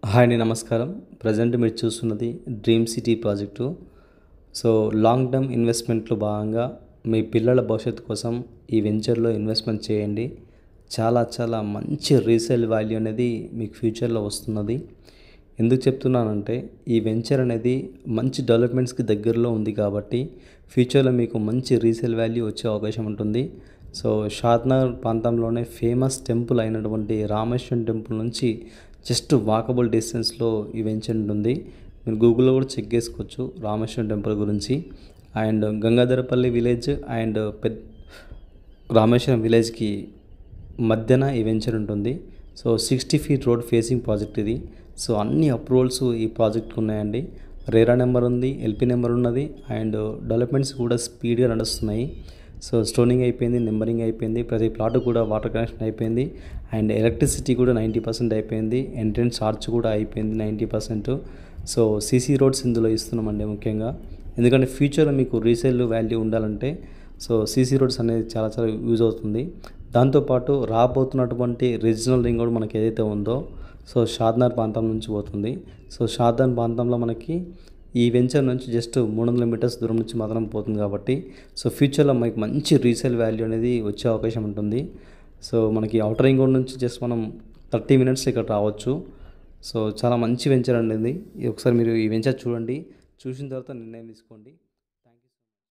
Hi అండి, నమస్కారం. Present మీరు చూస్తున్నది dream city project. So long term ఇన్వెస్ట్మెంట్లో భాగంగా మీ పిల్లల భవిష్యత్తు కోసం ఈ వెంచర్లో ఇన్వెస్ట్మెంట్ చేయండి. చాలా చాలా మంచి రీసేల్ వాల్యూ అనేది మీకు ఫ్యూచర్లో వస్తున్నది. ఎందుకు చెప్తున్నానంటే ఈ వెంచర్ అనేది మంచి డెవలప్మెంట్స్కి దగ్గరలో ఉంది కాబట్టి ఫ్యూచర్లో మీకు మంచి రీసేల్ వాల్యూ వచ్చే అవకాశం ఉంటుంది. సో షాద్నగర్ ప్రాంతంలోనే ఫేమస్ టెంపుల్ అయినటువంటి రామేశ్వరం టెంపుల్ నుంచి జస్ట్ వాకబుల్ డిస్టెన్స్లో ఈ వెంచర్ ఉంటుంది. మీరు గూగుల్లో కూడా చెక్ చేసుకోవచ్చు రామేశ్వరం టెంపుల్ గురించి. And Gangadharapalli village and Rameswaram విలేజ్కి మధ్యన ఈ వెంచర్ ఉంటుంది. So 60 feet road facing project ఇది. సో అన్ని అప్రూవల్స్ ఈ ప్రాజెక్ట్కి ఉన్నాయండి. రేరా నెంబర్ ఉంది, ఎల్పి నెంబర్ ఉన్నది అండ్ డెవలప్మెంట్స్ కూడా స్పీడ్గా నడుస్తున్నాయి. సో స్టోనింగ్ అయిపోయింది, నెంబరింగ్ అయిపోయింది, ప్రతి ప్లాట్ కూడా వాటర్ కనెక్షన్ అయిపోయింది అండ్ ఎలక్ట్రిసిటీ కూడా 90% అయిపోయింది. ఎంట్రన్స్ చార్జ్ కూడా అయిపోయింది 90%. సో సీసీ రోడ్స్ ఇందులో ఇస్తున్నామండి ముఖ్యంగా, ఎందుకంటే ఫ్యూచర్లో మీకు రీసేల్ వాల్యూ ఉండాలంటే సో సీసీ రోడ్స్ అనేది చాలా చాలా యూజ్ అవుతుంది. దాంతోపాటు రాబోతున్నటువంటి రీజనల్ రింగ్ రోడ్ మనకి ఏదైతే ఉందో సో షాద్నగర్ ప్రాంతం నుంచి పోతుంది. సో షాద్నగర్ ప్రాంతంలో మనకి ఈ వెంచర్ నుంచి జస్ట్ 300 మీటర్స్ దూరం నుంచి మాత్రం పోతుంది కాబట్టి సో ఫ్యూచర్లో మనకి మంచి రీసేల్ వాల్యూ అనేది వచ్చే అవకాశం ఉంటుంది. సో మనకి అవుటర్ రింగ్ రోడ్ నుంచి జస్ట్ మనం 30 మినిట్స్ ఇక్కడ రావచ్చు. సో చాలా మంచి వెంచర్ అండి ఇది. ఒకసారి మీరు ఈ వెంచర్ చూడండి, చూసిన తర్వాత నిర్ణయం తీసుకోండి.